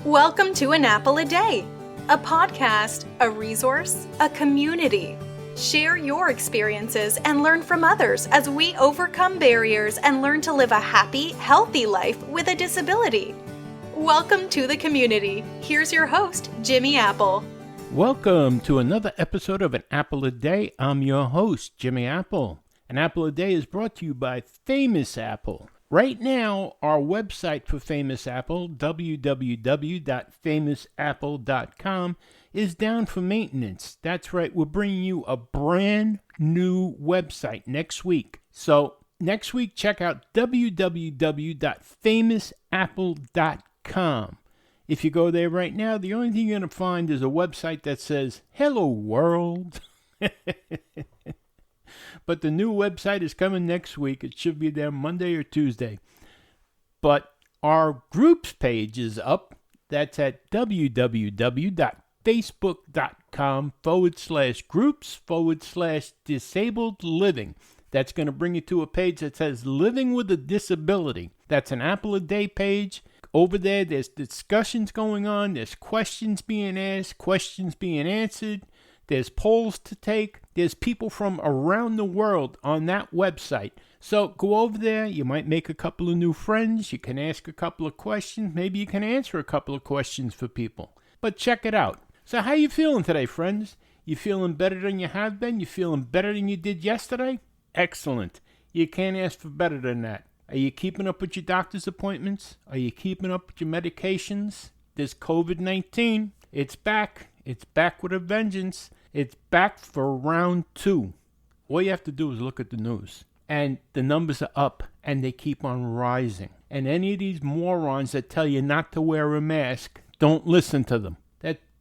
Welcome to An Apple a Day, a podcast, a resource, a community. Share your experiences and learn from others as we overcome barriers and learn to live a happy, healthy life with a disability. Welcome to the community. Here's your host, Jimmy Apple. Welcome to another episode of An Apple a Day. I'm your host, Jimmy Apple. An Apple a Day is brought to you by Famous Apple. Right now, our website for Famous Apple, www.famousapple.com, is down for maintenance. That's right, we're bringing you a brand new website next week. So next week, check out www.famousapple.com. If you go there right now, the only thing you're going to find is a website that says, "Hello World." But the new website is coming next week. It should be there Monday or Tuesday. But our groups page is up. That's at www.facebook.com/groups/disabled living. That's going to bring you to a page that says Living with a Disability. That's an Apple a Day page. Over there, there's discussions going on. There's questions being asked, questions being answered. There's polls to take. There's people from around the world on that website. So go over there. You might make a couple of new friends. You can ask a couple of questions. Maybe you can answer a couple of questions for people. But check it out. So how you feeling today, friends? You feeling better than you have been? You feeling better than you did yesterday? Excellent. You can't ask for better than that. Are you keeping up with your doctor's appointments? Are you keeping up with your medications? There's COVID-19. It's back. It's back with a vengeance. It's back for round 2. All you have to do is look at the news. And the numbers are up, and they keep on rising. And any of these morons that tell you not to wear a mask, don't listen to them.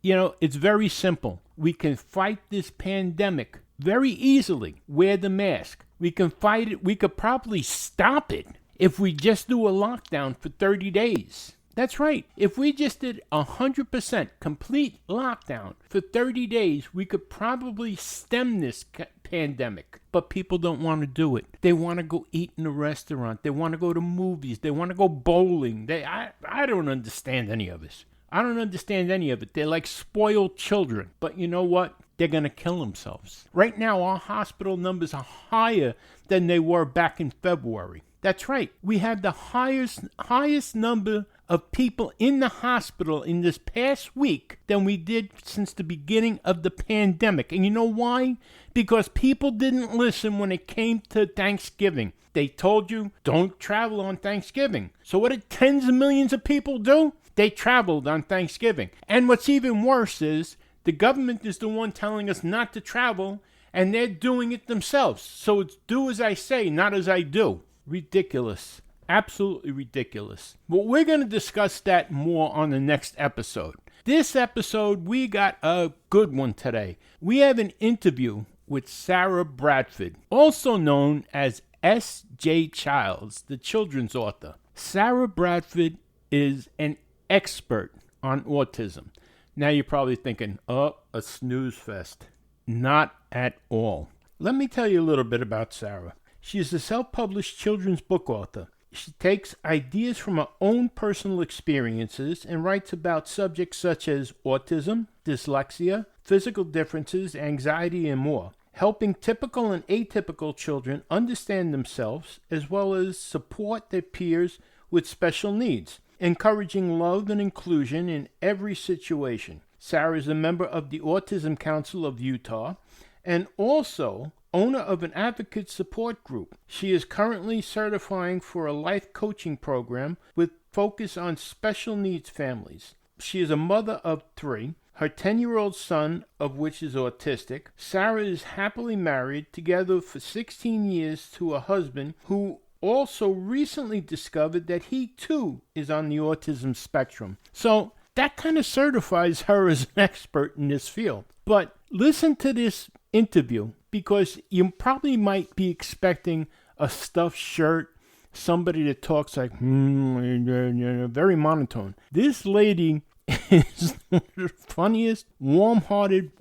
It's very simple. We can fight this pandemic very easily. Wear the mask. We can fight it. We could probably stop it if we just do a lockdown for 30 days. That's right. If we just did 100% complete lockdown for 30 days, we could probably stem this pandemic. But people don't want to do it. They want to go eat in a restaurant. They want to go to movies. They want to go bowling. I don't understand any of this. I don't understand any of it. They're like spoiled children. But you know what? They're going to kill themselves. Right now, our hospital numbers are higher than they were back in February. That's right. We have the highest number of people in the hospital in this past week than we did since the beginning of the pandemic. And you know why? Because people didn't listen when it came to Thanksgiving. They told you, don't travel on Thanksgiving. So what did tens of millions of people do? They traveled on Thanksgiving. And what's even worse is the government is the one telling us not to travel, and they're doing it themselves. So it's do as I say, not as I do. Ridiculous. Absolutely ridiculous. But we're going to discuss that more on the next episode. This episode, we got a good one today. We have an interview with Sara Bradford, also known as S.J. Childs, the children's author. Sara Bradford is an expert on autism. Now you're probably thinking, a snooze fest. Not at all. Let me tell you a little bit about Sara. She is a self-published children's book author. She takes ideas from her own personal experiences and writes about subjects such as autism, dyslexia, physical differences, anxiety, and more, helping typical and atypical children understand themselves as well as support their peers with special needs, encouraging love and inclusion in every situation. Sara is a member of the Autism Council of Utah and also owner of an advocate support group. She is currently certifying for a life coaching program with focus on special needs families. She is a mother of 3, her 10-year-old son of which is autistic. Sara is happily married, together for 16 years, to a husband who also recently discovered that he too is on the autism spectrum. So that kind of certifies her as an expert in this field. But listen to this interview, because you probably might be expecting a stuffed shirt, somebody that talks like, very monotone. This lady is one of the funniest, warm-hearted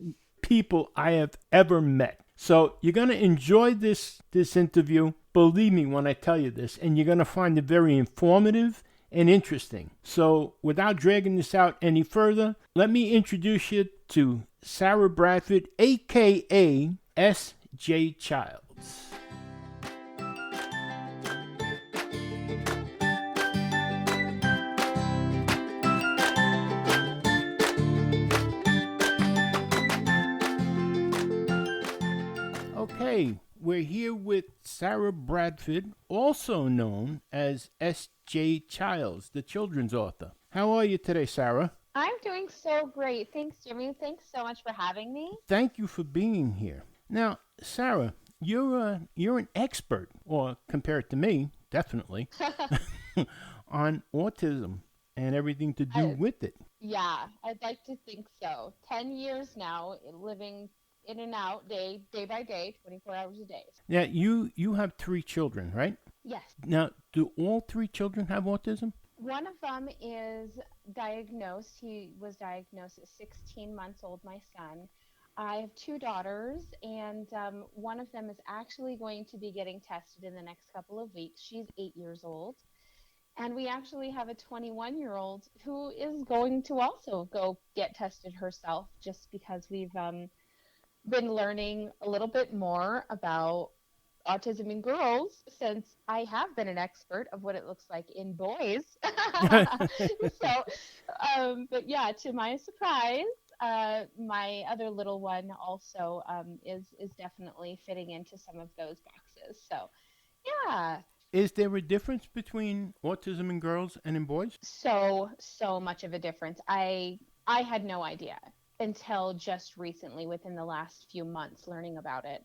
people I have ever met. So you're going to enjoy this interview. Believe me when I tell you this, and you're going to find it very informative and interesting. So without dragging this out any further, let me introduce you to Sara Bradford, aka S.J. Childs. Okay, we're here with Sara Bradford, also known as S.J. Childs, the children's author. How are you today, Sara? I'm doing so great. Thanks, Jimmy. Thanks so much for having me. Thank you for being here. Now, Sara, you're an expert, or compared to me, definitely, on autism and everything to do I, with it. yeah, I'd like to think so. 10 years now, living in and out, day by day, 24 hours a day. Now, you have 3 children, right? Yes. Now, do all 3 children have autism? One of them is diagnosed. He was diagnosed at 16 months old, my son. I have 2 daughters, and one of them is actually going to be getting tested in the next couple of weeks. She's 8 years old. And we actually have a 21-year-old who is going to also go get tested herself just because we've been learning a little bit more about autism in girls since I have been an expert of what it looks like in boys. So, but yeah, to my surprise, my other little one also is definitely fitting into some of those boxes. So, yeah, Is there a difference between autism in girls and in boys? so much of a difference. I had no idea until just recently, within the last few months, learning about it.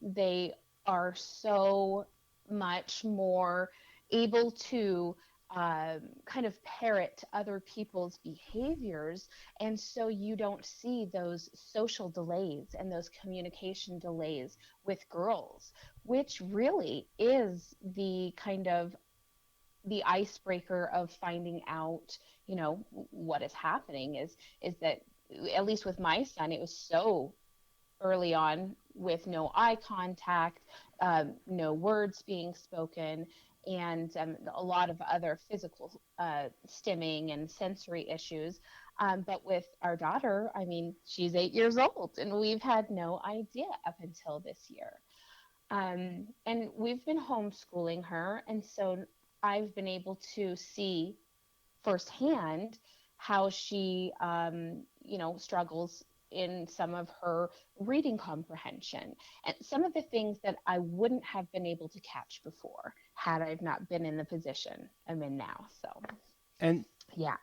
They are so much more able to kind of parrot other people's behaviors, and so you don't see those social delays and those communication delays with girls, which really is the kind of the icebreaker of finding out, what is happening is that, at least with my son, it was so early on with no eye contact, no words being spoken, and a lot of other physical stimming and sensory issues. But with our daughter, I mean, she's 8 years old, and we've had no idea up until this year. And we've been homeschooling her, and so I've been able to see firsthand how she, struggles in some of her reading comprehension and some of the things that I wouldn't have been able to catch before had I not been in the position I'm in now. So, And yeah.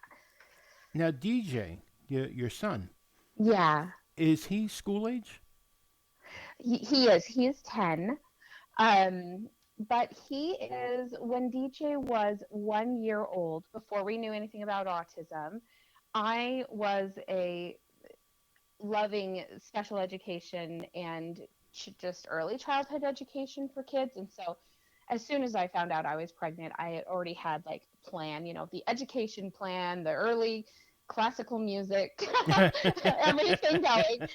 now, DJ, your son, Yeah, is he school age? he is. He is 10. Um, but he is, when DJ was 1 year old, before we knew anything about autism, I was a loving special education and just early childhood education for kids. And so as soon as I found out I was pregnant, I had already had like a plan, the education plan, the early classical music, everything going.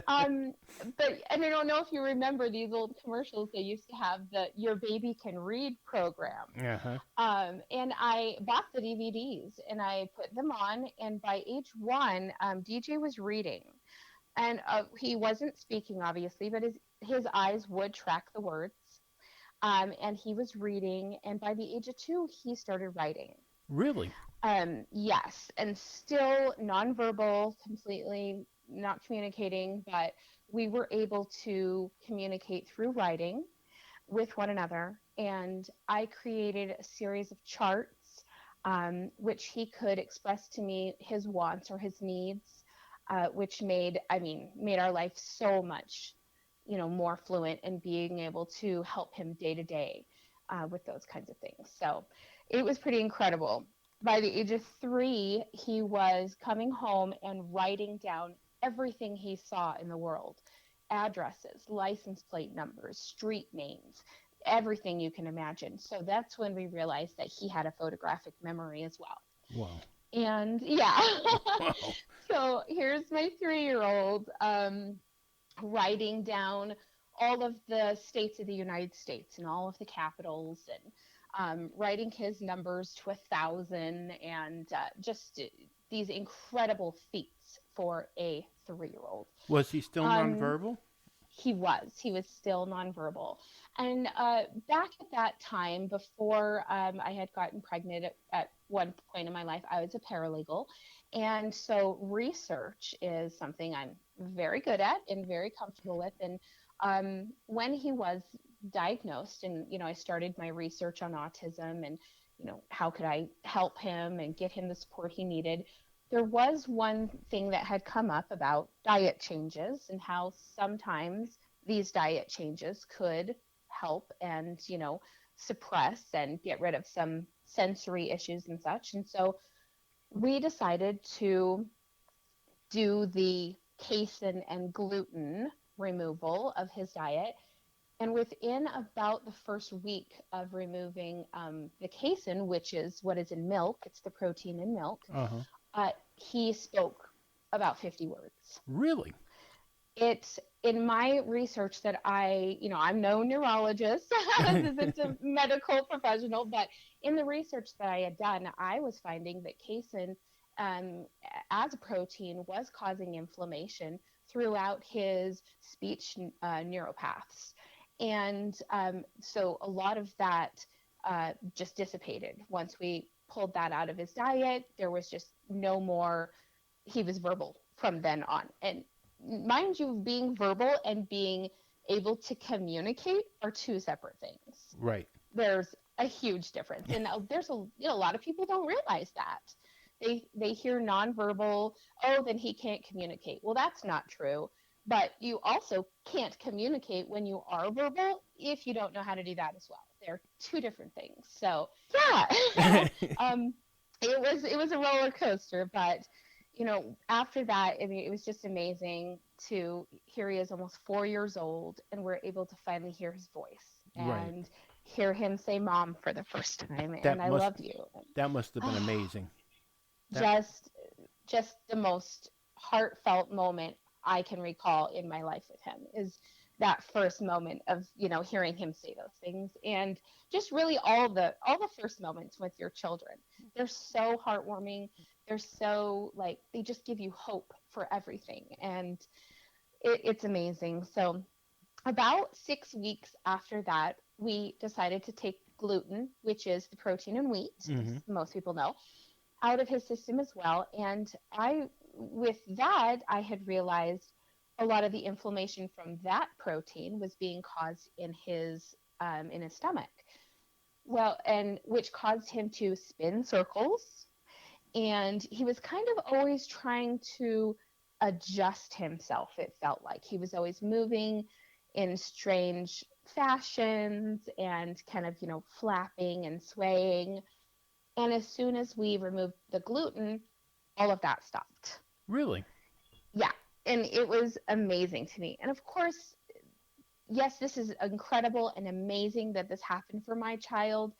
Um, and I don't know if you remember these old commercials they used to have, the Your Baby Can Read program. Uh-huh. And I bought the DVDs and I put them on. And by age 1, DJ was reading. And he wasn't speaking, obviously, but his eyes would track the words. And he was reading. And by the age of 2, he started writing. Really? Yes, and still nonverbal, completely not communicating, but we were able to communicate through writing with one another. And I created a series of charts, which he could express to me his wants or his needs, which made our life so much, more fluent and being able to help him day to day with those kinds of things. So it was pretty incredible. By the age of 3, he was coming home and writing down everything he saw in the world: addresses, license plate numbers, street names, everything you can imagine. So that's when we realized that he had a photographic memory as well. Wow. And yeah, Wow. so here's my 3 year old writing down all of the states of the United States and all of the capitals, and writing his numbers to 1,000, and just these incredible feats for a 3-year-old. Was he still Um, nonverbal? he was still nonverbal. And back at that time, before I had gotten pregnant at one point in my life, I was a paralegal. And so research is something I'm very good at and very comfortable with. And when he was diagnosed, and I started my research on autism, and how could I help him and get him the support he needed, there was one thing that had come up about diet changes and how sometimes these diet changes could help and, suppress and get rid of some sensory issues and such. And so we decided to do the casein and gluten removal of his diet. And within about the first week of removing the casein, which is what is in milk, it's the protein in milk, Uh-huh. he spoke about 50 words. Really? It's in my research that I'm no neurologist, it's a medical professional, but in the research that I had done, I was finding that casein as a protein was causing inflammation throughout his speech neuropaths. And so a lot of that just dissipated once we pulled that out of his diet. There was just no more, he was verbal from then on. And mind you, being verbal and being able to communicate are two separate things. Right. There's a huge difference. And there's a lot of people don't realize that. They hear nonverbal, oh, then he can't communicate. Well, that's not true. But you also can't communicate when you are verbal if you don't know how to do that as well. They're two different things. So yeah, it was a roller coaster. But after that, I mean, it was just amazing to hear he is almost 4 years old, and we're able to finally hear his voice and Right. hear him say "mom" for the first time. That And I must love you. that must have been amazing. That, Just the most heartfelt moment I can recall in my life with him is that first moment of hearing him say those things, and just really all the first moments with your children. They're so heartwarming. They're so, like, they just give you hope for everything, and it's amazing. So about 6 weeks after that, we decided to take gluten, which is the protein in wheat, mm-hmm. as most people know, out of his system as well. And with that, I had realized a lot of the inflammation from that protein was being caused in his stomach. Well, and which caused him to spin circles. And he was kind of always trying to adjust himself. It felt like he was always moving in strange fashions and kind of, flapping and swaying. And as soon as we removed the gluten, all of that stopped. Really? Yeah. And it was amazing to me. And of course, yes, this is incredible and amazing that this happened for my child,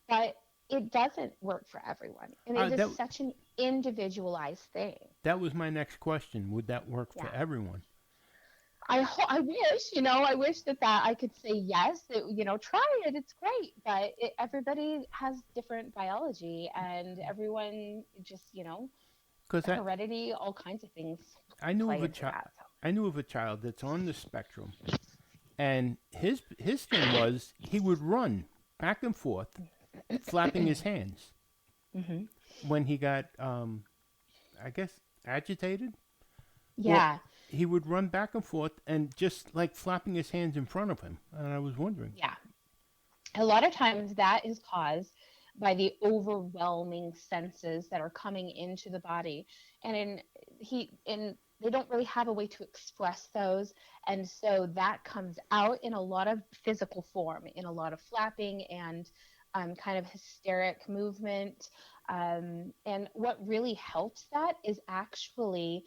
but it doesn't work for everyone. And it is such an individualized thing. That was my next question. Would that work for everyone? I wish, I wish that I could say yes, that, try it, it's great. But everybody has different biology, and everyone just, heredity, all kinds of things. I knew of a child that's on the spectrum, and his thing was he would run back and forth, flapping his hands when he got, I guess, agitated. Yeah. Well, he would run back and forth and just like flapping his hands in front of him. And I was wondering. Yeah. A lot of times that is caused by the overwhelming senses that are coming into the body. And they don't really have a way to express those. And so that comes out in a lot of physical form, in a lot of flapping and kind of hysteric movement. And what really helps that is actually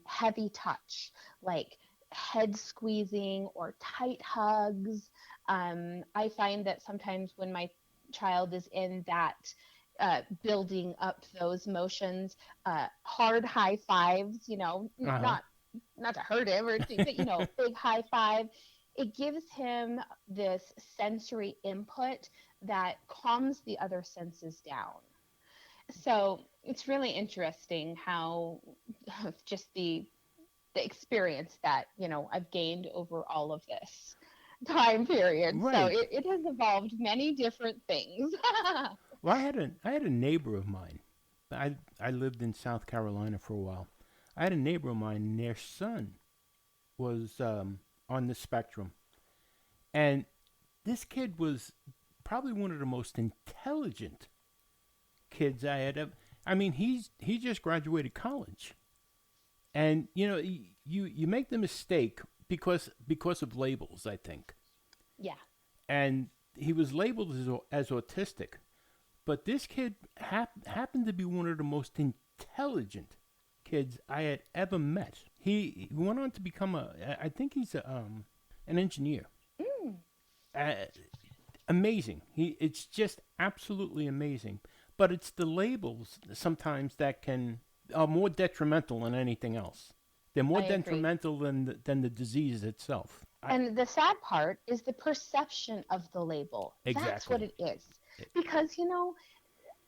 heavy touch, like head squeezing or tight hugs. I find that sometimes when my child is in that building up those motions, hard high fives, not to hurt him or anything, but big high five. It gives him this sensory input that calms the other senses down. So it's really interesting how just the experience that, I've gained over all of this time period. So Right. it has evolved many different things. Well, I had a neighbor of mine. I lived in South Carolina for a while. I had a neighbor of mine, and their son was on the spectrum, and this kid was probably one of the most intelligent kids I had ever. I mean, he just graduated college, and you make the mistake because of labels, I think, Yeah. and he was labeled as autistic. But this kid happened to be one of the most intelligent kids I had ever met. He went on to become I think he's an engineer. Mm. Uh, Amazing. It's just absolutely amazing. But it's the labels sometimes that are more detrimental than anything else. They're more I agree. detrimental than the disease itself. And the sad part is the perception of the label. That's what Exactly. it is. Because,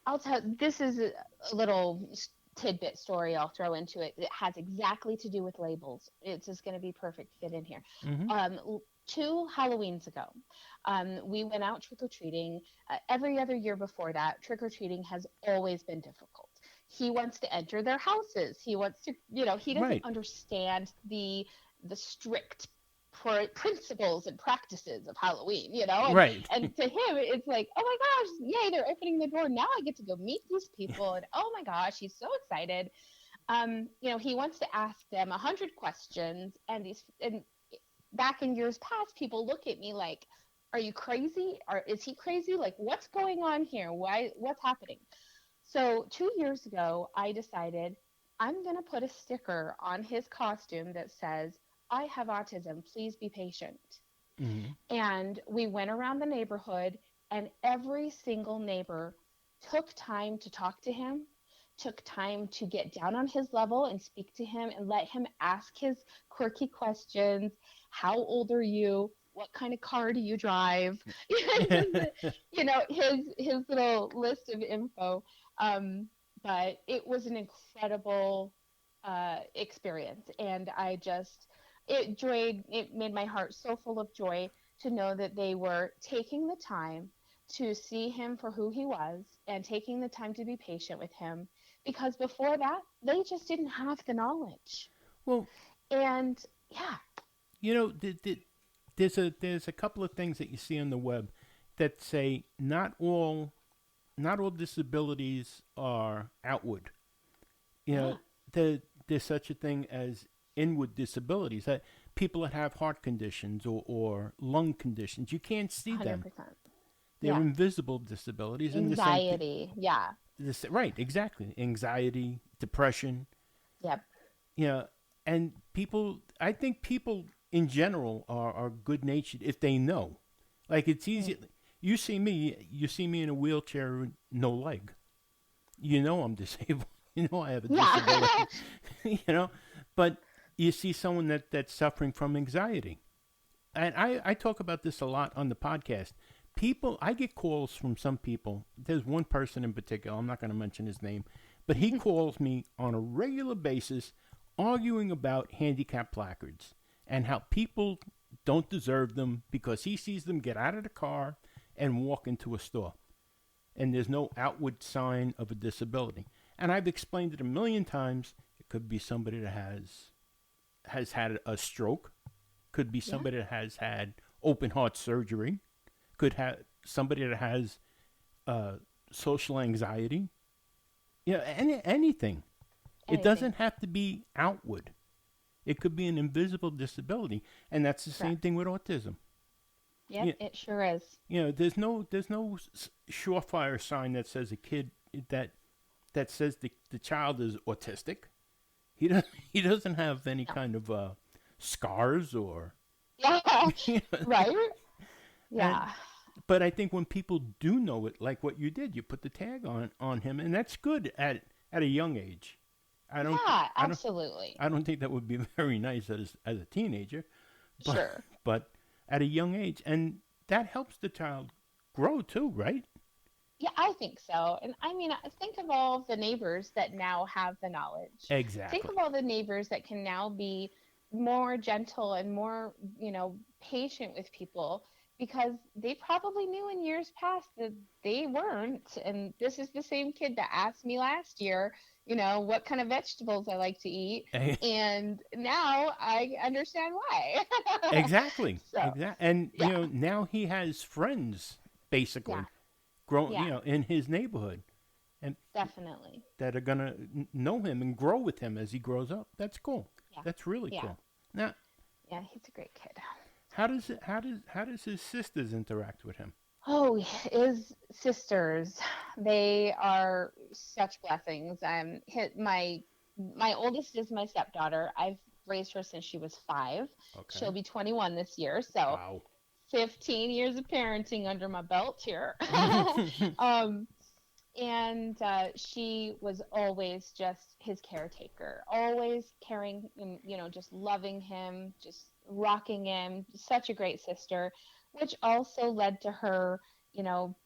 I'll tell this is a little tidbit story I'll throw into it. It has exactly to do with labels. It's just going to be perfect fit in here. Mm-hmm. 2 Halloweens ago, we went out trick or treating. Every other year before that, trick or treating has always been difficult. He wants to enter their houses. He wants to, he doesn't Right. understand the strict principles and practices of Halloween, Right. and to him it's like, oh my gosh, yay, they're opening the door. Now I get to go meet these people, and oh my gosh, he's so excited. He wants to ask them 100 questions, and back in years past, people look at me like, are you crazy? Or is he crazy? Like, what's going on here? What's happening? So 2 years ago, I decided I'm going to put a sticker on his costume that says, I have autism. Please be patient. Mm-hmm. And we went around the neighborhood, and every single neighbor took time to talk to him, took time to get down on his level and speak to him and let him ask his quirky questions. How old are you? What kind of car do you drive? His little list of info. But it was an incredible experience, and it made my heart so full of joy to know that they were taking the time to see him for who he was and taking the time to be patient with him, because before that they just didn't have the knowledge. Well, And yeah. there's a couple of things that you see on the web that say not all disabilities are outward. You know, Yeah. there's such a thing as inward disabilities. That people that have heart conditions or lung conditions, you can't see them. 100%. They're Yeah. invisible disabilities, and the same thing. Anxiety. Yeah. Right, exactly. Anxiety, depression. Yep. You know, and people. I think people in general are good natured if they know. Like it's easy. Mm. You see me in a wheelchair with no leg. You know I'm disabled. You know I have a Yeah. disability. you know, but you see someone that's suffering from anxiety, and I talk about this a lot on the podcast. I get calls from some people. There's one person in particular. I'm not going to mention his name, but he calls me on a regular basis, arguing about handicap placards and how people don't deserve them because he sees them get out of the car and walk into a store and there's no outward sign of a disability. And I've explained it a million times. It could be somebody that has had a stroke, could be Yeah. somebody that has had open heart surgery, could have somebody that has uh, social anxiety. Anything. It Anything. doesn't have to be outward. It could be an invisible disability, and that's the same Correct. thing with autism. Yep, You, it sure is. there's no surefire sign that says a kid that that says the child is autistic. He doesn't have any No. kind of scars or Yeah. you know, Right? and Yeah. but I think when people do know it, like what you did, you put the tag on him, and that's good at a young age. I don't Yeah, I don't absolutely. I don't think that would be very nice as a teenager, but Sure. but at a young age, and that helps the child grow too, right? Yeah, I think so. And I mean, think of all the neighbors that now have the knowledge. Think Exactly. of all the neighbors that can now be more gentle and more, patient with people because they probably knew in years past that they weren't. And this is the same kid that asked me last year, what kind of vegetables I like to eat. And now I understand why. Exactly. So, Exactly. And yeah, now he has friends yeah, basically grow, yeah, in his neighborhood, and definitely. that are gonna know him and grow with him as he grows up. That's cool. Yeah, That's really yeah, cool. Now, yeah, he's a great kid. how does his sisters interact with him? Oh, his sisters, they are such blessings. My oldest is my stepdaughter. I've raised her since she was 5. She'll Okay. be 21 this year, so Wow. 15 years of parenting under my belt here. um, and she was always just his caretaker, always caring and just loving him, just rocking him. Such a great sister, which also led to her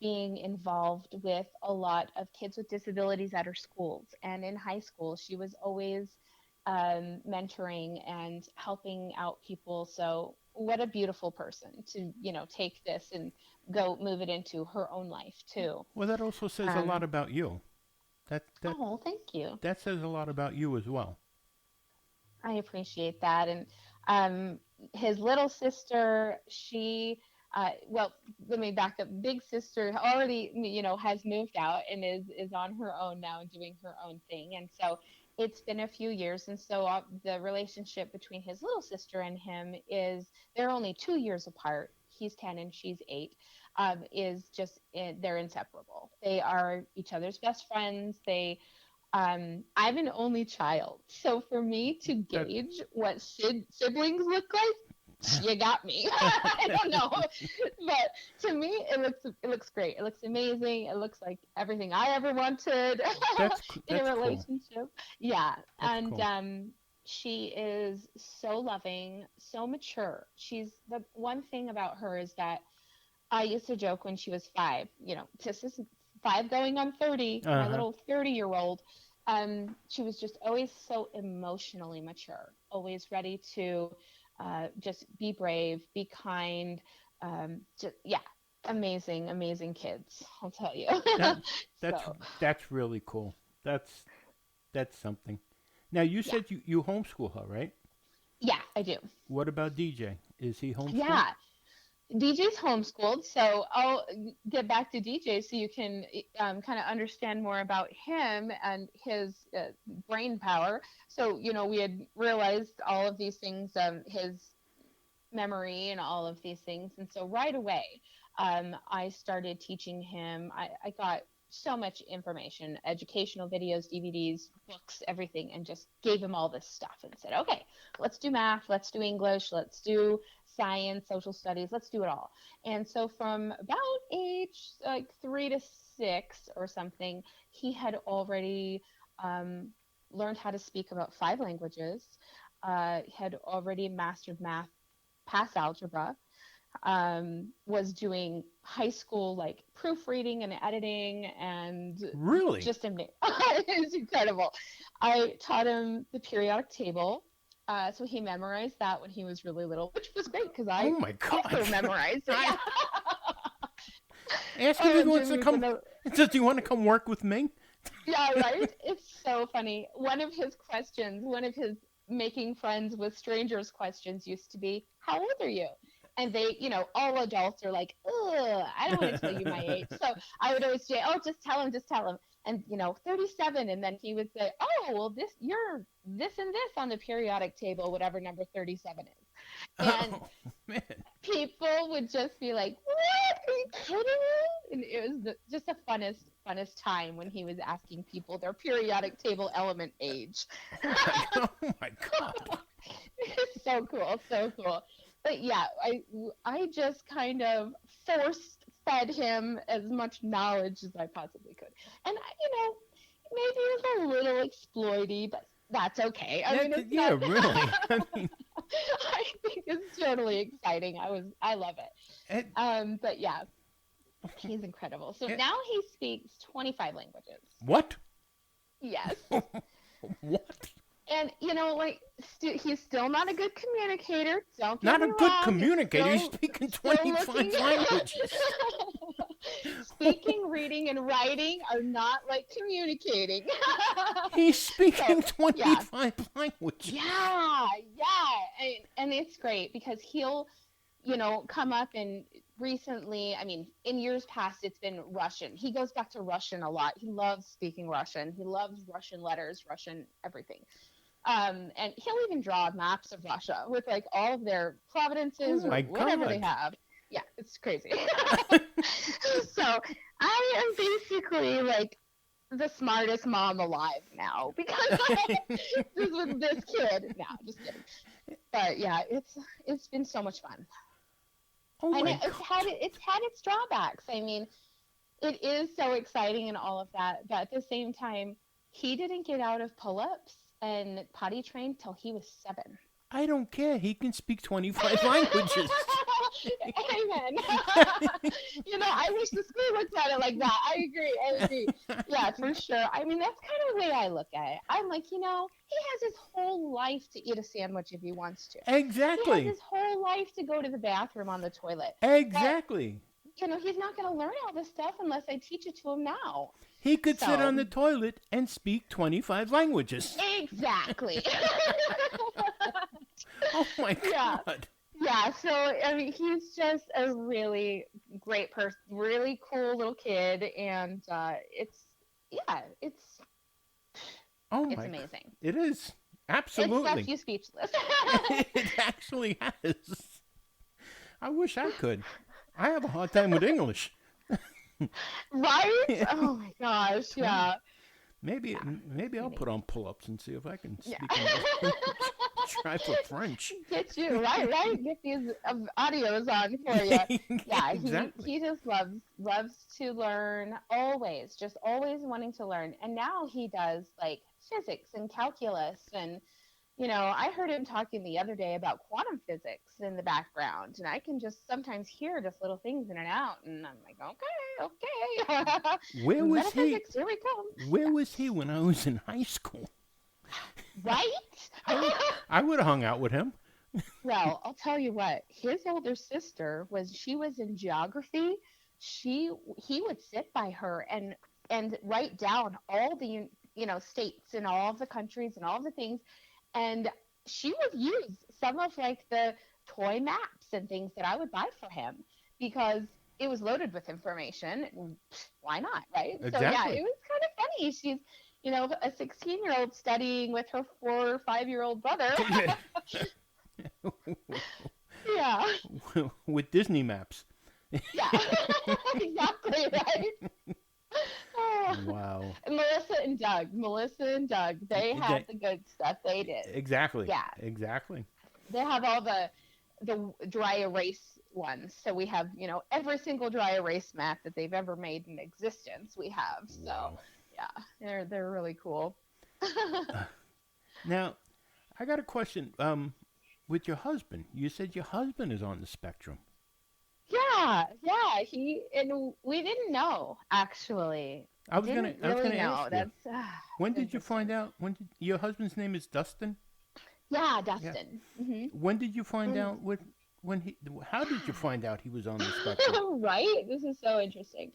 being involved with a lot of kids with disabilities at her schools. And in high school she was always mentoring and helping out people. So what a beautiful person to take this and go move it into her own life too. Well, that also says a lot um, about you. That that oh, thank you. that says a lot about you as well. I appreciate that. And um, his little sister, well, let me back up. Big sister already, has moved out and is on her own now and doing her own thing. And so it's been a few years. And so the relationship between his little sister and him is they're only 2 years apart. He's 10 and she's 8. Is just they're inseparable. They are each other's best friends. I'm an only child, so for me to That gauge what siblings look like, you got me. I don't know, but to me, it looks great. It looks amazing. It looks like everything I ever wanted that's in a that's cool. relationship. Yeah, That's and cool. she is so loving, so mature. The one thing about her is that I used to joke when she was 5, this is 5 going on 30, Uh my huh. little 30-year-old. She was just always so emotionally mature, always ready to just be brave, be kind. Yeah, amazing, amazing kids, I'll tell you. That that's So, that's really cool. That's something. Now you yeah, said you homeschool her, right? yeah, I do. What about DJ? Is he homeschooled? Yeah, DJ's homeschooled, so I'll get back to DJ so you can kind of understand more about him and his brain power. So, we had realized all of these things, his memory and all of these things. And so right away, I started teaching him. I got so much information, educational videos, DVDs, books, everything, and just gave him all this stuff and said, okay, let's do math, let's do English, let's do science, social studies, let's do it all. And so from about age like 3 to 6 or something, he had already um, learned how to speak about 5 languages, had already mastered math past algebra, was doing high school like proofreading and editing and Really? just amazing. It's incredible. I taught him the periodic table. So he memorized that when he was really little, which was great because Oh I my also God! memorized it. Yeah. Ask him if he wants to Jimmy's come. Does he want to come work with me? Yeah, right? It's so funny. One of his making friends with strangers questions used to be, how old are you? And they, all adults are like, ugh, I don't want to tell you my age. So I would always say, oh, just tell him. And, 37. And then he would say, oh, well, you're this and this on the periodic table, whatever number 37 is. And Oh man. people would just be like, "What? Are you kidding me?" And it was just the funnest time when he was asking people their periodic table element age. Oh my God. It's so cool, so cool. But yeah, I just kind of force fed him as much knowledge as I possibly could, and maybe it was a little exploity, but that's okay. I mean, it's Yeah, not. really. I mean, I think it's totally exciting. I love it. it, But yeah, He's incredible. So Yeah. now he speaks 25 languages. What? Yes. What? And, he's still not a good communicator. Don't get Not me a good wrong. communicator. He's Still, speaking still looking. 25 languages. Speaking, reading, and writing are not like communicating. He's So, speaking yeah. 25 languages. Yeah, yeah. And it's great because he'll, come up and recently, I mean, in years past, it's been Russian. He goes back to Russian a lot. He loves speaking Russian. He loves Russian letters, Russian everything. And he'll even draw maps of Russia with like all of their Oh provinces or my whatever they God. have. Yeah, it's crazy. So I am basically like the smartest mom alive now because this with this kid. No, just kidding. But yeah, it's been so much fun. Oh And my it's God. had its drawbacks. I mean, it is so exciting and all of that, but at the same time, he didn't get out of pull-ups and potty trained till he was 7. I don't care. He can speak 25 languages. Amen. I wish the school looked at it like that. I agree. Yeah, for sure. I mean, that's kind of the way I look at it. I'm like, he has his whole life to eat a sandwich if he wants to. He has Exactly. his whole life to go to the bathroom on the toilet. Exactly. But, he's not going to learn all this stuff unless I teach it to him now. He could sit So- on the toilet and speak 25 languages. Exactly. Oh my Yeah. God. Yeah, so I mean, he's just a really great person, really cool little kid, and it's Oh my God. amazing. It is. It's Absolutely. left you speechless. It actually has. I wish I could. I have a hard time with English. Right? Oh my gosh, yeah. Maybe I'll put on pull-ups and see if I can speak Yeah. English. Try for French. Get you right. Get these audios on for you. Yeah, Exactly. he just loves to learn, just always wanting to learn. And now he does like physics and calculus, and I heard him talking the other day about quantum physics in the background, and I can just sometimes hear just little things in and out, and I'm like, okay. Where was he? Metaphysics, here we come. Where was he when I was in high school? Right? I would have hung out with him. Well, I'll tell you what. His older sister she was in geography. He would sit by her and write down all the states and all of the countries and all of the things, and she would use some of like the toy maps and things that I would buy for him because it was loaded with information. Why not, right? So yeah, Exactly. it was kind of funny. She's a 16-year-old studying with her 4 or 5-year-old brother. Yeah. With Disney maps. Yeah. Exactly, right? Oh. Wow. And Melissa and Doug, they had the good stuff. They did. Exactly. Yeah. Exactly. They have all the dry erase ones. So we have, every single dry erase map that they've ever made in existence. We have. So Wow. yeah, they're really cool. Now, I got a question. With your husband, you said your husband is on the spectrum. Yeah. And we didn't know actually. I was gonna know. ask you. That's When did you find out? Your husband's name is Dustin? yeah, Dustin. Yeah. Mm-hmm. When did you find out how did you find out he was on the spectrum? Right? This is so interesting.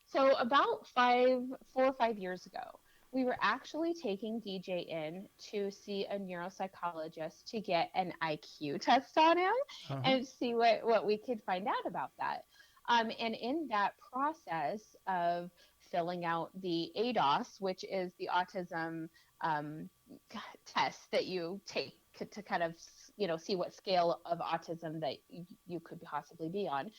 So about 4 or 5 years ago, we were actually taking DJ in to see a neuropsychologist to get an IQ test on him and see what we could find out about that. And in that process of filling out the ADOS, which is the autism test that you take to kind of see what scale of autism that you could possibly be on.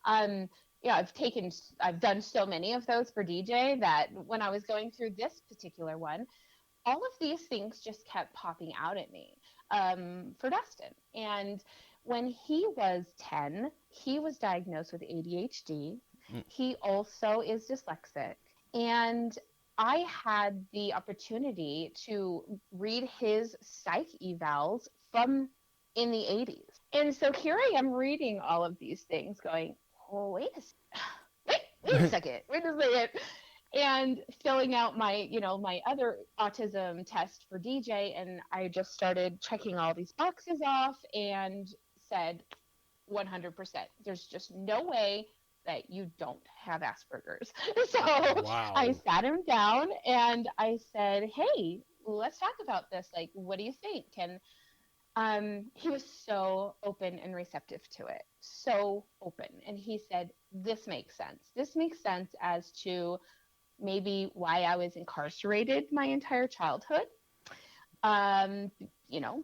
I've done so many of those for DJ that when I was going through this particular one, all of these things just kept popping out at me for Dustin. And when he was 10, he was diagnosed with ADHD. He also is dyslexic. And I had the opportunity to read his psych evals from in the 80s. And so here I am reading all of these things going, oh, wait, wait a second, and filling out my, my other autism test for DJ. And I just started checking all these boxes off and said, 100%. There's just no way that you don't have Asperger's. So Wow. I sat him down and I said, hey, let's talk about this. Like, what do you think? And he was so open and receptive to it. So open. And he said, this makes sense. This makes sense as to maybe why I was incarcerated my entire childhood.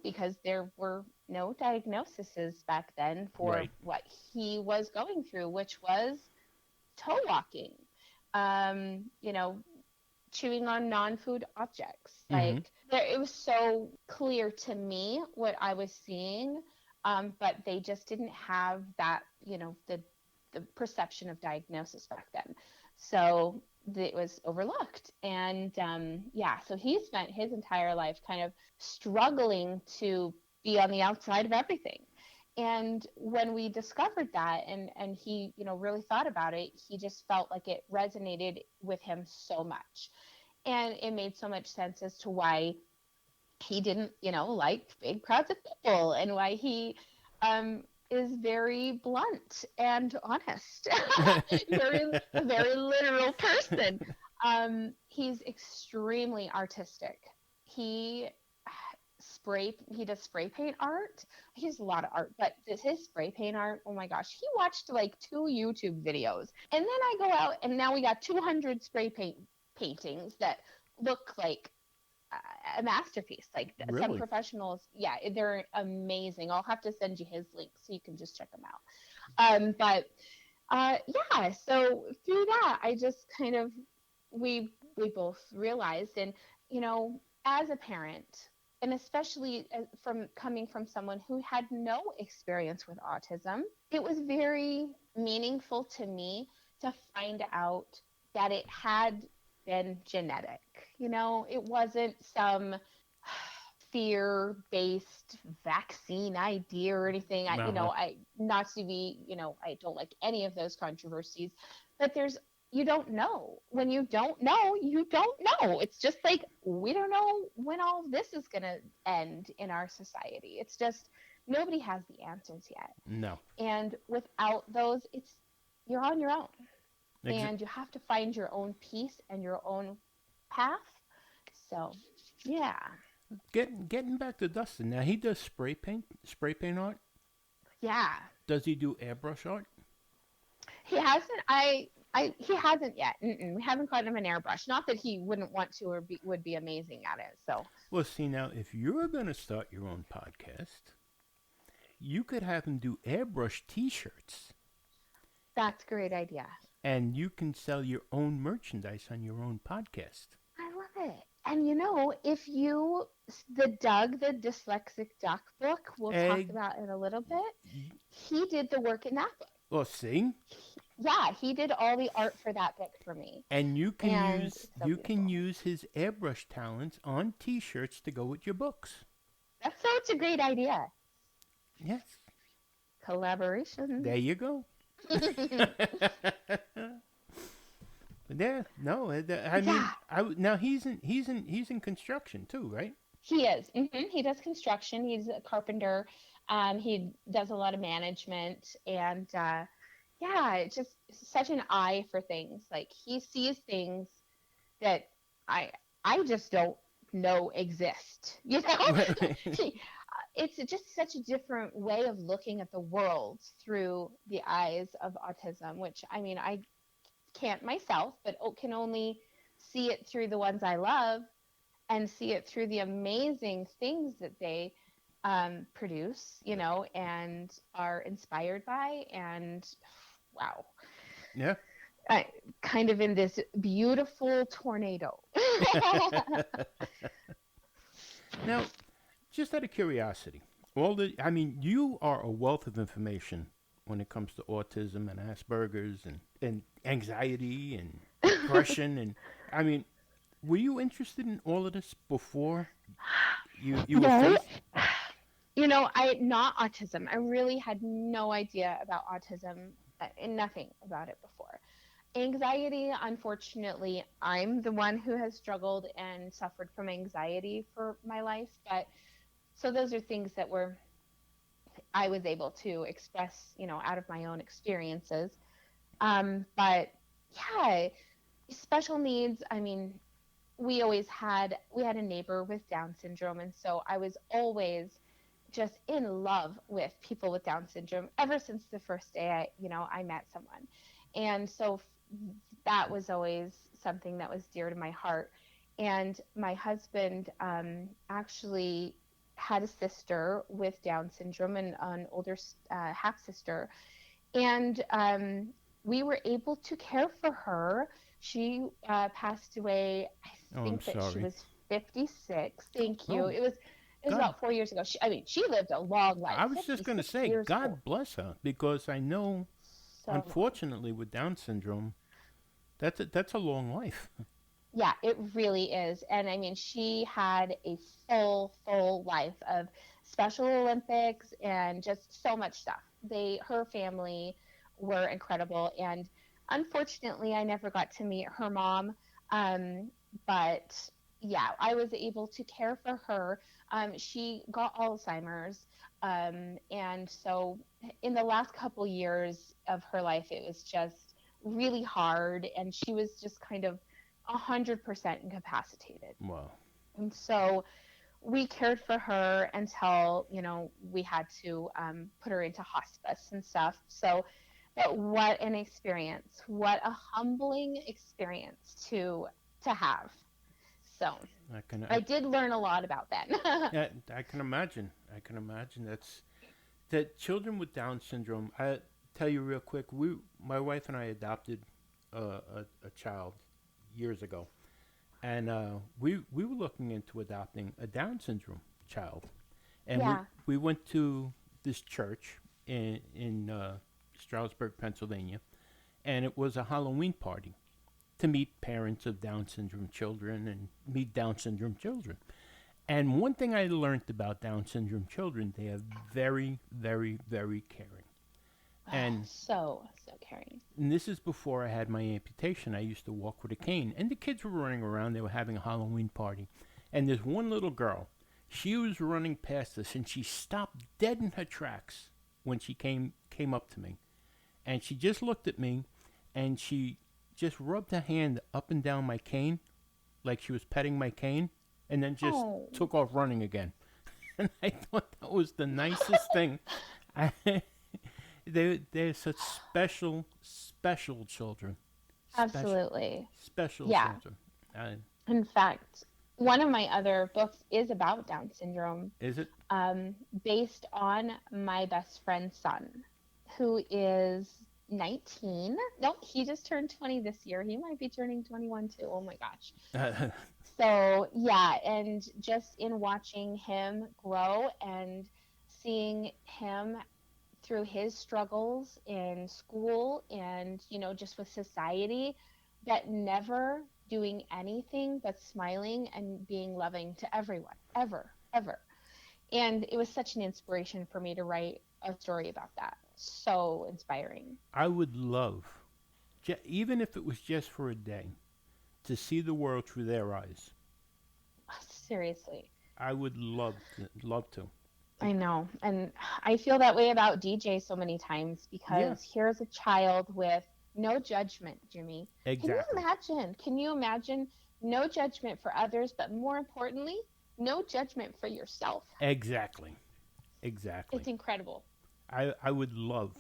Because there were no diagnoses back then for Right. what he was going through, which was toe walking, um, you know, chewing on non-food objects. Mm-hmm. It was so clear to me what I was seeing, but they just didn't have that, the perception of diagnosis back then. So it was overlooked. And so he spent his entire life kind of struggling to be on the outside of everything. And when we discovered that and he, really thought about it, he just felt like it resonated with him so much. And it made so much sense as to why he didn't, like big crowds of people, and why he is very blunt and honest. A very literal person. He's extremely artistic. He does spray paint art. He does a lot of art, but his spray paint art, oh my gosh, he watched like 2 YouTube videos. And then I go out and now we got 200 spray paintings that look like a masterpiece. Like Really? some professionals, yeah, they're amazing. I'll have to send you his link so you can just check them out. So through that, I just kind of, we both realized, and as a parent, and especially coming from someone who had no experience with autism, it was very meaningful to me to find out that it had been genetic. It wasn't some fear-based vaccine idea or anything. I not to be, I don't like any of those controversies, but you don't know. When you don't know, you don't know. It's just like, we don't know when all this is going to end in our society. It's just, nobody has the answers yet. No. And without those, you're on your own. And you have to find your own peace and your own path. So, yeah. Getting back to Dustin, now he does spray paint art? Yeah. Does he do airbrush art? He hasn't. He hasn't yet. We haven't gotten him an airbrush. Not that he wouldn't want to or would be amazing at it. So. Well, see, now, if you're going to start your own podcast, you could have him do airbrush T-shirts. That's a great idea. And you can sell your own merchandise on your own podcast. I love it. And if the Dyslexic Duck book, we'll talk about in a little bit, he did the work in that book. Well, see? Yeah, he did all the art for that book for me. And you can use his airbrush talents on T-shirts to go with your books. That's such a great idea. Yes. Collaboration. There you go. Yeah, no, I mean, now he's in construction too, right? He is. He does construction. He's a carpenter. He does a lot of management, and it's just such an eye for things. Like, he sees things that I just don't know exist. It's just such a different way of looking at the world through the eyes of autism, which, I mean, I can't myself, but can only see it through the ones I love and see it through the amazing things that they produce, and are inspired by. And wow. Yeah. Kind of in this beautiful tornado. Now, just out of curiosity, you are a wealth of information when it comes to autism and Asperger's and anxiety and depression. And I mean, were you interested in all of this before you were faced? Not autism. I really had no idea about autism, nothing about it before. Anxiety, unfortunately, I'm the one who has struggled and suffered from anxiety for my life. But so those are things that I was able to express, out of my own experiences. But yeah, special needs. I mean, we had a neighbor with Down syndrome, and so I was always just in love with people with Down syndrome ever since the first day I met someone. And so that was always something that was dear to my heart. And my husband actually had a sister with Down syndrome and an older half sister. And we were able to care for her. She passed away, I Oh, I'm think that she sorry. was 56. Thank you. Oh, It was God. about 4 years ago. She lived a long life, I was just going to 56 say, years old. God bless her, because I know, So long. unfortunately, with Down syndrome, that's a long life. Yeah, it really is. And I mean, she had a full life of Special Olympics and just so much stuff. Her family were incredible. And unfortunately, I never got to meet her mom. Um, but yeah, I was able to care for her. She got Alzheimer's. And so in the last couple years of her life, it was just really hard. And she was just kind of 100% incapacitated. Wow. And so we cared for her until, we had to put her into hospice and stuff. So, but what an experience. What a humbling experience to have. So I can, I did learn a lot about that. yeah, I can imagine. I can imagine. That children with Down syndrome. I tell you real quick. My wife and I adopted a child years ago, and we were looking into adopting a Down syndrome child, and Yeah. we went to this church in Stroudsburg, Pennsylvania, and it was a Halloween party to meet parents of Down syndrome children and meet Down syndrome children. And one thing I learned about Down syndrome children, they are very, very, very caring. And, So caring. and this is before I had my amputation. I used to walk with a cane, and the kids were running around. They were having a Halloween party. And there's one little girl. She was running past us, and she stopped dead in her tracks when she came up to me. And she just looked at me, and she just rubbed her hand up and down my cane, like she was petting my cane, and then just Oh. took off running again. And I thought that was the nicest thing. I, they're such special children. Absolutely. Special Yeah. children. In fact, one of my other books is about Down syndrome, Is it? based on my best friend's son, who is 19. No, he just turned 20 this year. He might be turning 21 too. Oh my gosh. So, yeah, and just in watching him grow and seeing him through his struggles in school and, just with society, but never doing anything but smiling and being loving to everyone, ever, ever. And it was such an inspiration for me to write a story about that. So inspiring. I would love, even if it was just for a day, to see the world through their eyes. Seriously. I would love to. I know. And I feel that way about DJ so many times Yeah, because here's a child with no judgment, Jimmy. exactly. Can you imagine no judgment for others, but more importantly, no judgment for yourself? Exactly. Exactly. It's incredible. I would love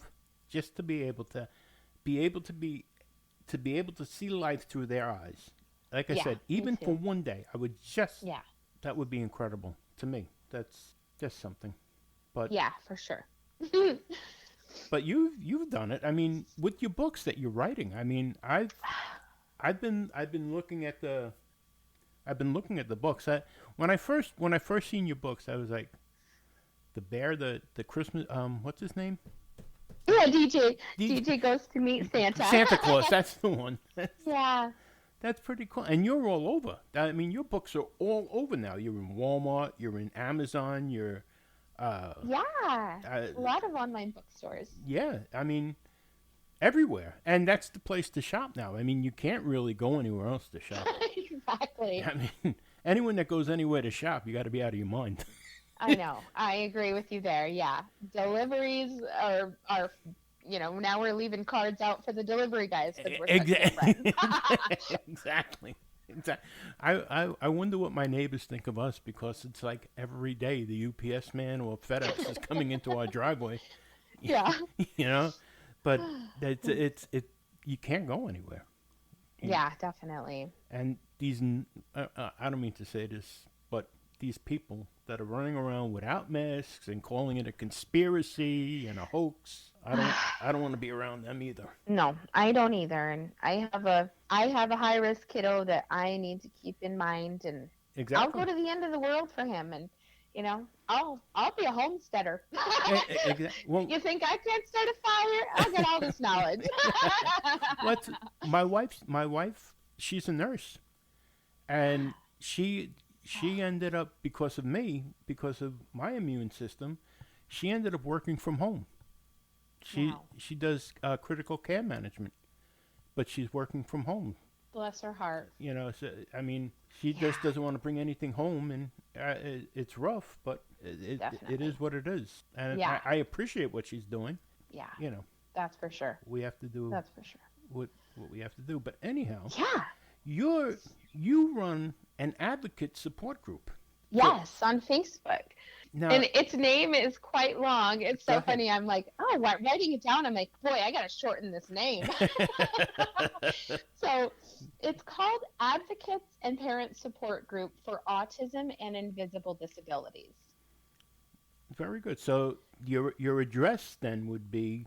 just to be able to see life through their eyes. Like I Yeah, said, me even for too. one day, Yeah. that would be incredible to me. That's just something. But Yeah, for sure. but you've done it. I mean, with your books that you're writing. I mean, I've been looking at the books. When I first seen your books, I was like, the bear, the Christmas, what's his name? Yeah, DJ. DJ, DJ goes to meet Santa. Santa Claus. That's the one. Yeah. That's pretty cool. And you're all over. I mean, your books are all over now. You're in Walmart. You're in Amazon. You're, uh, Yeah. uh A lot of online bookstores. yeah. I mean, everywhere. And that's the place to shop now. I mean, you can't really go anywhere else to shop. Exactly. I mean, anyone that goes anywhere to shop, you got to be out of your mind. I know. I agree with you there. Yeah. Deliveries are now we're leaving cards out for the delivery guys because we're such good friends. Exactly. Exactly. I wonder what my neighbors think of us, because it's like every day the UPS man or FedEx is coming into our driveway. Yeah. You know, but it's you can't go anywhere. Yeah, definitely. And these I don't mean to say this, but these people that are running around without masks and calling it a conspiracy and a hoax, I don't want to be around them either. No, I don't either. And I have a high risk kiddo that I need to keep in mind, and I'll go Exactly. to the end of the world for him, and I'll be a homesteader. Well, You think I can't start a fire? I got all this knowledge. what's my wife? She's a nurse, and she ended up, because of me, because of my immune system, she ended up working from home. Wow. She does critical care management, but she's working from home. Bless her heart. So, I mean, she Yeah, just doesn't want to bring anything home, and it's rough, but it definitely. is what it is, and Yeah. I appreciate what she's doing. Yeah, You know, that's for sure. we have to do That's for sure. what we have to do. But anyhow, Yeah. you run an advocate support group. Yes, on Facebook. Now, And its name is quite long. It's go so ahead. funny. I'm like, oh, writing it down. I'm like, boy, I got to shorten this name. So it's called Advocates and Parent Support Group for Autism and Invisible Disabilities. Very good. So your address then would be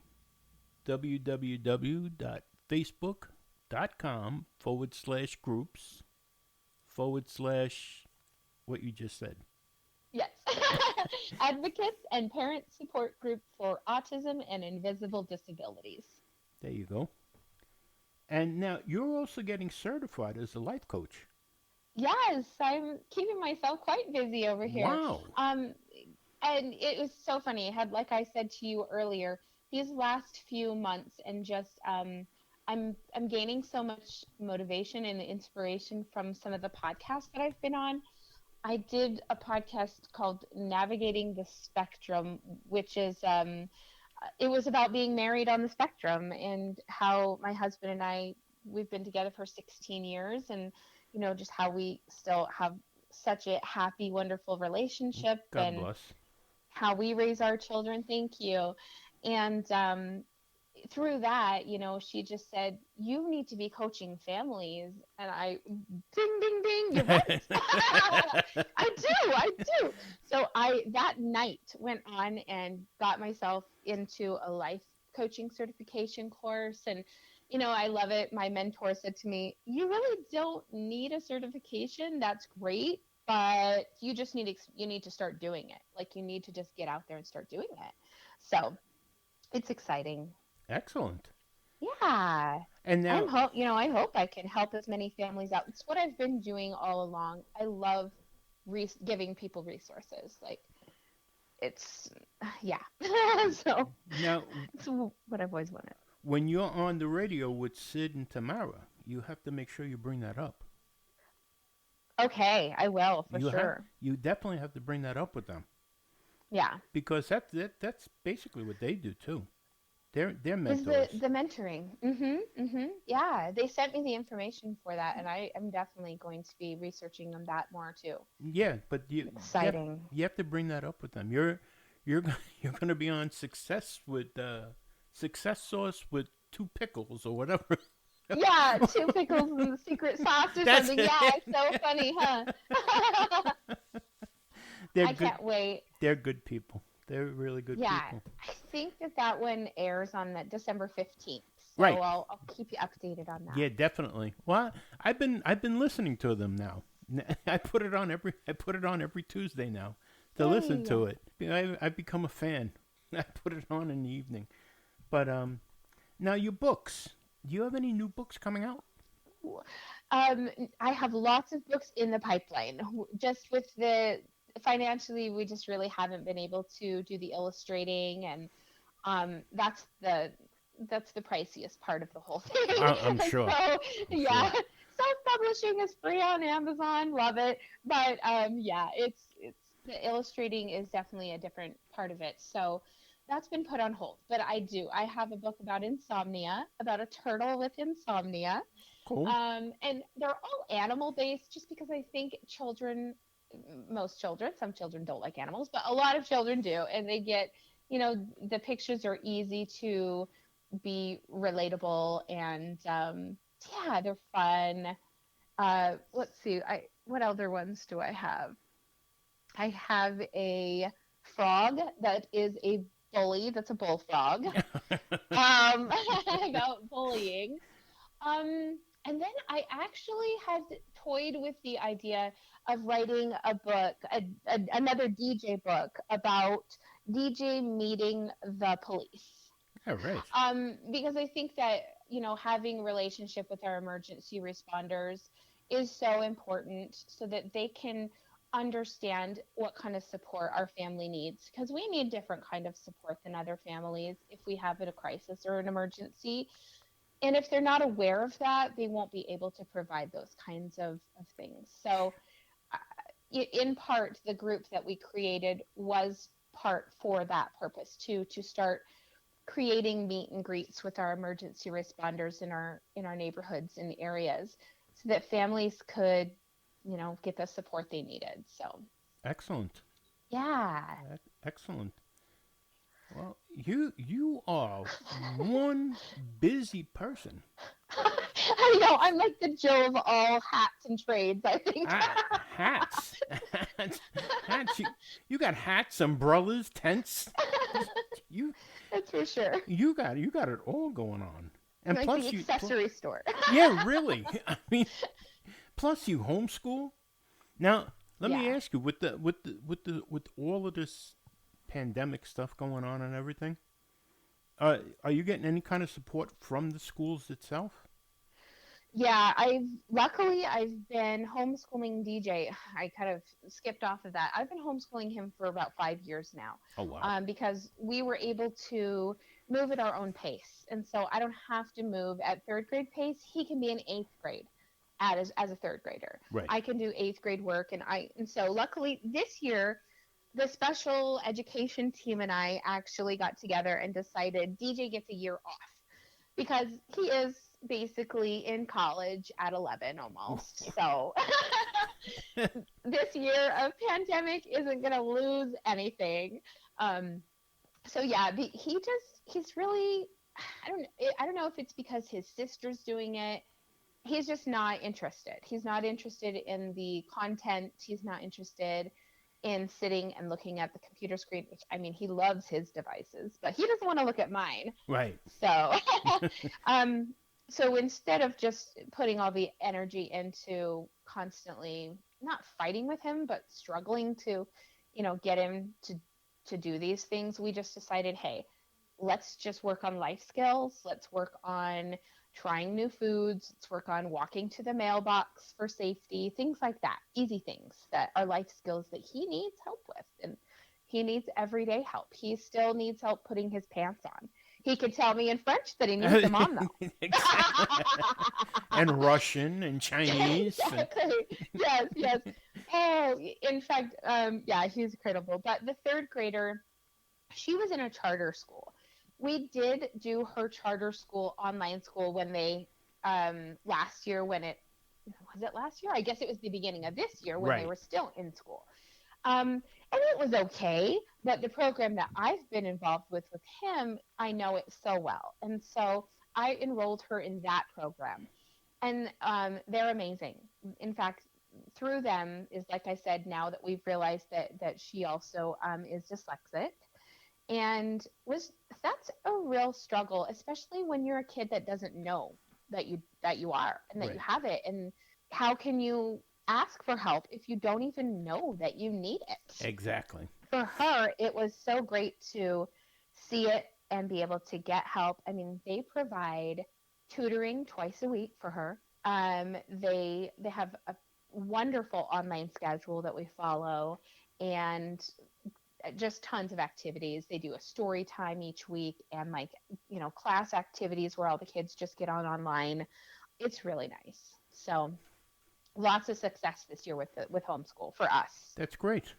www.facebook.com/groups/ what you just said. Yes. Advocates and Parent Support Group for Autism and Invisible Disabilities. There you go. And now you're also getting certified as a life coach. Yes, I'm keeping myself quite busy over here. Wow. And it was so funny. I had, like I said to you earlier, these last few months, and just I'm gaining so much motivation and inspiration from some of the podcasts that I've been on. I did a podcast called Navigating the Spectrum, which is it was about being married on the spectrum, and how my husband and we've been together for 16 years, and just how we still have such a happy, wonderful relationship, God and bless. how we raise our children. Thank you. And through that, she just said, you need to be coaching families. And I, ding, ding, ding, you're right. I do. So that night went on and got myself into a life coaching certification course. And, I love it. My mentor said to me, you really don't need a certification. That's great. But you just need to start doing it. Like, you need to just get out there and start doing it. So it's exciting. Excellent. Yeah. And now, I hope I can help as many families out. It's what I've been doing all along. I love giving people resources. Like, yeah. So now, it's what I've always wanted. when you're on the radio with Sid and Tamara, you have to make sure you bring that up. Okay, I will, for sure. You definitely have to bring that up with them, Yeah. because that's basically what they do too. They're Is mentors. the mentoring. Yeah, they sent me the information for that, and I am definitely going to be researching on that more too. Yeah, but Exciting. you have to bring that up with them. You're going to be on Success Sauce with two pickles or whatever. Yeah, two pickles and the secret sauce or That's something. it. Yeah, it's so funny, huh? They're I good. can't wait. They're good people. They're really good Yeah, people. I think that one airs on December 15th. So Right. I'll keep you updated on that. Yeah, definitely. Well, I've been listening to them now. I put it on every Tuesday now to listen to it. I've become a fan. I put it on in the evening. But now your books. Do you have any new books coming out? I have lots of books in the pipeline. Just with financially, we just really haven't been able to do the illustrating, and that's that's the priciest part of the whole thing. I'm sure. So yeah, Sure. self-publishing is free on Amazon. Love it. But yeah, it's the illustrating is definitely a different part of it. So that's been put on hold. But I have a book about insomnia, about a turtle with insomnia. Cool. And they're all animal based just because I think most children, some children don't like animals, but a lot of children do. And they get, the pictures are easy to be relatable and yeah, they're fun. Let's see, what other ones do I have? I have a frog that is a bully, that's a bullfrog. About bullying. And then I actually had toyed with the idea of writing a book, another DJ book about DJ meeting the police. All right. Because I think that, having a relationship with our emergency responders is so important so that they can understand what kind of support our family needs, because we need different kind of support than other families if we have a crisis or an emergency. And if they're not aware of that, they won't be able to provide those kinds of things. So in part, the group that we created was part for that purpose too, to start creating meet and greets with our emergency responders in our neighborhoods and areas so that families could, get the support they needed. So Excellent. yeah. Excellent. Well, you are one busy person. I know, I'm like the Joe of all hats and trades, I think. Hats. Hats. You got hats, umbrellas, tents. You That's for sure. you got it all going on. And Like plus the you accessory store. yeah, really. I mean, plus you homeschool. Now, let me Yeah. ask you, with all of this pandemic stuff going on and everything, are you getting any kind of support from the schools itself? Yeah, I've been homeschooling DJ. I kind of skipped off of that. I've been homeschooling him for about 5 years now, Oh wow. because we were able to move at our own pace, and so I don't have to move at third grade pace. He can be in eighth grade as a third grader. Right. I can do eighth grade work, and so luckily this year the special education team and I actually got together and decided DJ gets a year off because he is basically in college at 11 almost. So this year of pandemic isn't going to lose anything. Um, so yeah, he's really, I don't know if it's because his sister's doing it. He's just not interested. He's not interested in the content. He's not interested in sitting and looking at the computer screen, which I mean, he loves his devices, but he doesn't want to look at mine. Right. So, so instead of just putting all the energy into constantly not fighting with him, but struggling to, get him to do these things, we just decided, hey, let's just work on life skills. Let's work on trying new foods. Let's work on walking to the mailbox for safety, things like that. Easy things that are life skills that he needs help with. And he needs everyday help. He still needs help putting his pants on. He could tell me in French that he needs them on, though. And Russian and Chinese. Exactly. Yes, yes. Oh, in fact, yeah, he's incredible. But the third grader, she was in a charter school. We did do her charter school, online school, when they, last year, was it last year? I guess it was the beginning of this year when Right. they were still in school. And it was okay, but the program that I've been involved with him, I know it so well. And so I enrolled her in that program. And they're amazing. In fact, through them is, like I said, now that we've realized that she also is dyslexic. And that's a real struggle, especially when you're a kid that doesn't know that you are and that Right. you have it. And how can you ask for help if you don't even know that you need it? Exactly. For her, it was so great to see it and be able to get help. I mean, they provide tutoring twice a week for her. They have a wonderful online schedule that we follow, and just tons of activities. They do a story time each week, and like, class activities where all the kids just get on online. It's really nice. So lots of success this year with homeschool for us. That's great.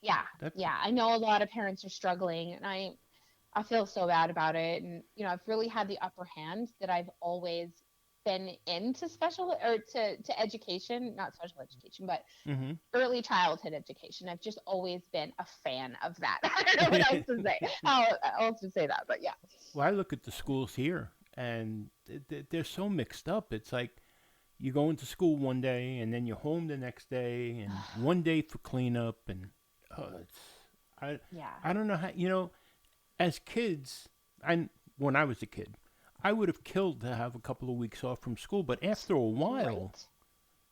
Yeah. Yeah. I know a lot of parents are struggling, and I feel so bad about it. And, I've really had the upper hand that I've always been into special or to education, not special education, but Mm-hmm. early childhood education. I've just always been a fan of that. I don't know what else to say. How else to say that, but yeah. Well, I look at the schools here, and they're so mixed up. It's like you go into school one day, and then you're home the next day, and one day for cleanup, and Yeah. I don't know how, as kids, when I was a kid, I would have killed to have a couple of weeks off from school, but after a while,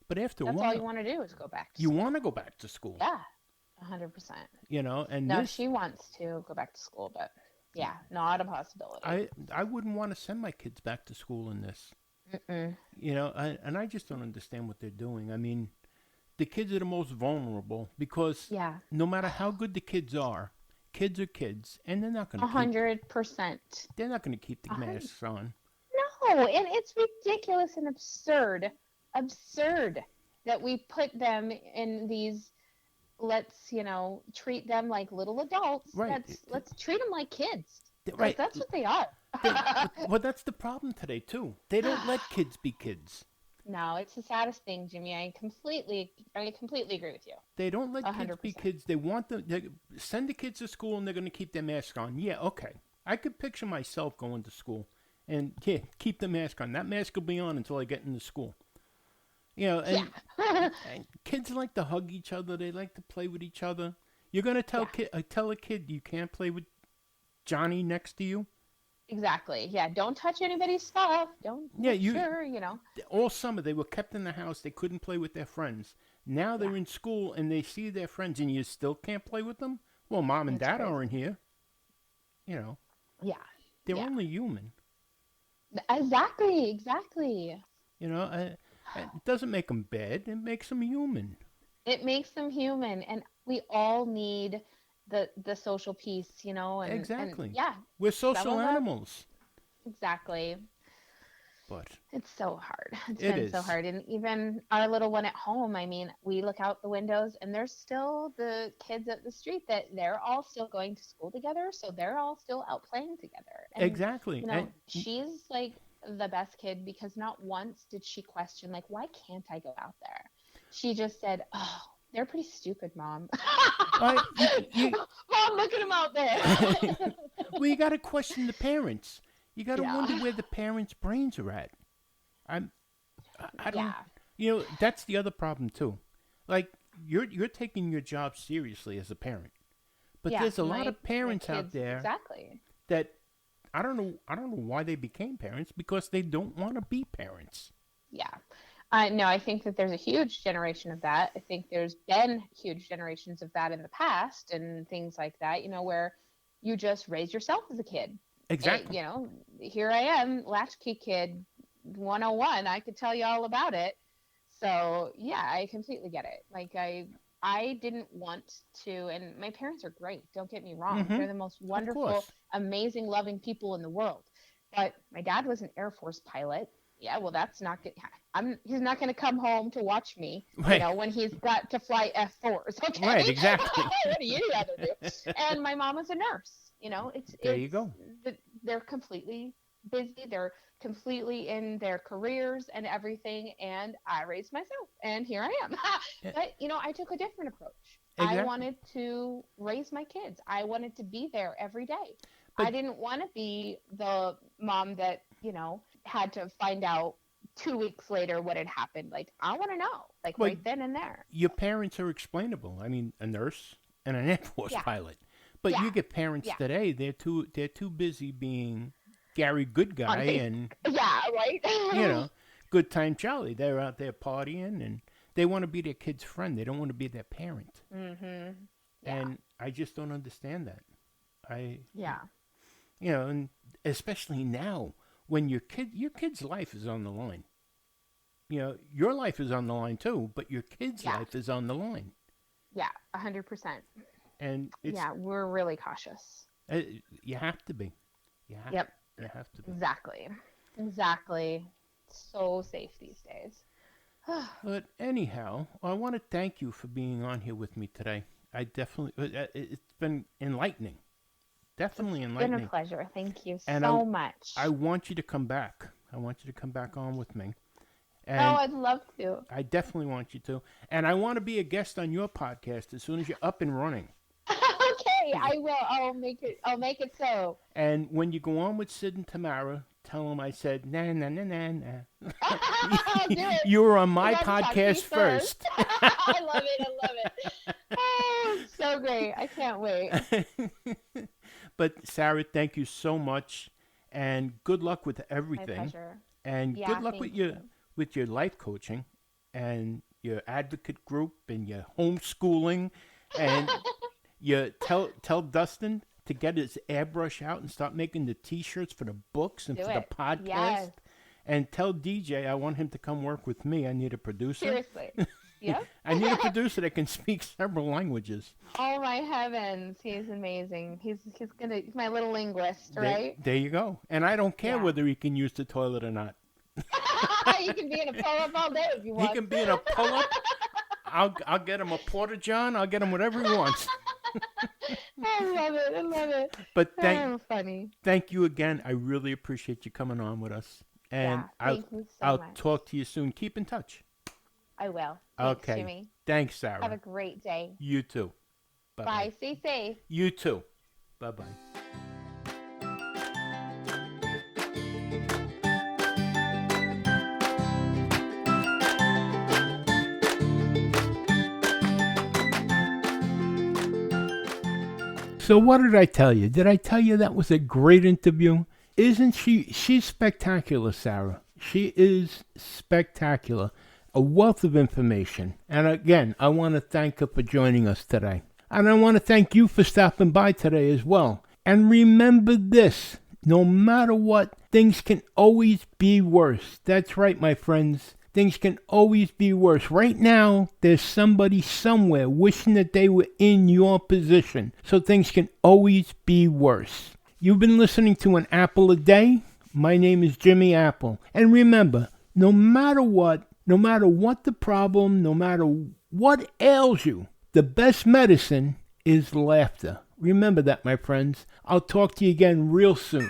That's all you want to do is go back to you school. want to go back to school. Yeah, 100%. And No, she wants to go back to school, but yeah, not a possibility. I wouldn't want to send my kids back to school in this. Mm-mm. And I just don't understand what they're doing. I mean, the kids are the most vulnerable because no matter how good the kids are kids, and they're not going to 100%. They're not going to keep the masks on. No, and it's ridiculous and absurd that we put them in these. Let's treat them like little adults. Right. Let's treat them like kids. Right. That's what they are. Well, that's the problem today too. They don't let kids be kids. No, it's the saddest thing, Jimmy. I completely agree with you. They don't let 100%. kids be kids. They want them. They send the kids to school, and they're going to keep their mask on. Yeah, okay. I could picture myself going to school, and keep the mask on. That mask will be on until I get into school. And kids like to hug each other. They like to play with each other. You're going to tell a kid you can't play with Johnny next to you? Exactly. Yeah. Don't touch anybody's stuff. Don't. All summer they were kept in the house. They couldn't play with their friends. Now they're in school and they see their friends, and you still can't play with them. Well, mom and dad aren't here. Yeah. They're only human. Exactly. It doesn't make them bad. It makes them human. It makes them human, and we all need the social piece, and Exactly. And, we're social animals. Exactly. But it's so hard. It's it been is so hard. And even our little one at home, I mean, we look out the windows and there's still the kids up the street that they're all still going to school together. So they're all still out playing together. And, exactly. She's like the best kid because not once did she question, like, why can't I go out there? She just said, oh, they're pretty stupid, Mom. Mom, look at them out there. Well, you got to question the parents. You got to wonder where the parents' brains are at. I don't. That's the other problem too. Like you're taking your job seriously as a parent, but there's a lot of parents out there that I don't know why they became parents because they don't want to be parents. Yeah. No, I think that there's a huge generation of that. I think there's been huge generations of that in the past and things like that, where you just raise yourself as a kid. Exactly. And, here I am, latchkey kid 101. I could tell you all about it. So, yeah, I completely get it. Like, I didn't want to, and my parents are great. Don't get me wrong. Mm-hmm. They're the most wonderful, amazing, loving people in the world. But my dad was an Air Force pilot. Yeah, well, that's not good. He's not going to come home to watch me, when he's got to fly F4s. Okay? Right, exactly. What do you rather do? And my mom was a nurse. There you go. They're completely busy. They're completely in their careers and everything. And I raised myself, and here I am. But I took a different approach. Exactly. I wanted to raise my kids. I wanted to be there every day. But I didn't want to be the mom that had to find out 2 weeks later what had happened. Like, I want to know, right then and there. Your parents are explainable. I mean, a nurse and an Air Force pilot. But you get parents today, they're too busy being Gary Good Guy and Good Time Charlie. They're out there partying and they want to be their kid's friend. They don't want to be their parent. Mm-hmm. Yeah. And I just don't understand that. Yeah. And especially now when your kid's life is on the line. Your life is on the line too, but your kid's life is on the line. Yeah, 100%. And it's, Yeah, we're really cautious. you have to be. You Yep. have to be. Exactly. So safe these days. But anyhow, I want to thank you for being on here with me today. I definitely, it's been enlightening. Definitely It's enlightening. been a pleasure. Thank you And so much. I want you to come back. I want you to come back on with me. And oh, I'd love to. I definitely want you to. And I want to be a guest on your podcast as soon as you're up and running. Okay, I will. I'll make it so. And when you go on with Sid and Tamara, tell them I said, nah. I'll do it. You were on my I got to talk to you podcast first. I love it. Oh, so great. I can't wait. But Sarah, thank you so much. And good luck with My everything. pleasure. And Yeah, good luck thank with your life coaching and your advocate group and your homeschooling. And you tell Dustin to get his airbrush out and start making the T-shirts for the books and Do for it. the podcast. Yes. And tell DJ I want him to come work with me. I need a producer. Seriously. Yep. I need a producer that can speak several languages. Oh my heavens, he's amazing. He's my little linguist, right? There you go. And I don't care Yeah. whether he can use the toilet or not. You can be in a pull-up all day if you want. He can be in a pull-up. I'll get him a porta john. I'll get him whatever he wants. I love it. But funny. thank you again. I really appreciate you coming on with us. And Yeah, thank you so I'll much. talk to you soon. Keep in touch. I will. Thanks, Okay. Jimmy. Thanks, Sarah. Have a great day. You too. Bye-bye. Bye. Stay safe. You too. Bye-bye. So what did I tell you? Did I tell you that was a great interview? Isn't she? She's spectacular, Sarah. She is spectacular. A wealth of information. And again, I want to thank her for joining us today. And I want to thank you for stopping by today as well. And remember this, no matter what, things can always be worse. That's right, my friends. Things can always be worse. Right now, there's somebody somewhere wishing that they were in your position. So things can always be worse. You've been listening to An Apple a Day. My name is Jimmy Apple. And remember, no matter what the problem, no matter what ails you, the best medicine is laughter. Remember that, my friends. I'll talk to you again real soon.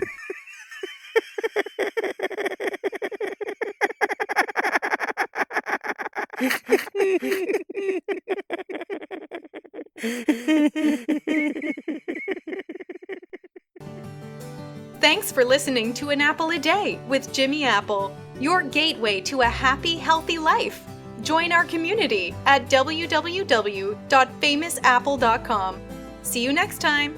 Thanks for listening to An Apple a Day with Jimmy Apple, your gateway to a happy, healthy life. Join our community at www.famousapple.com. See you next time.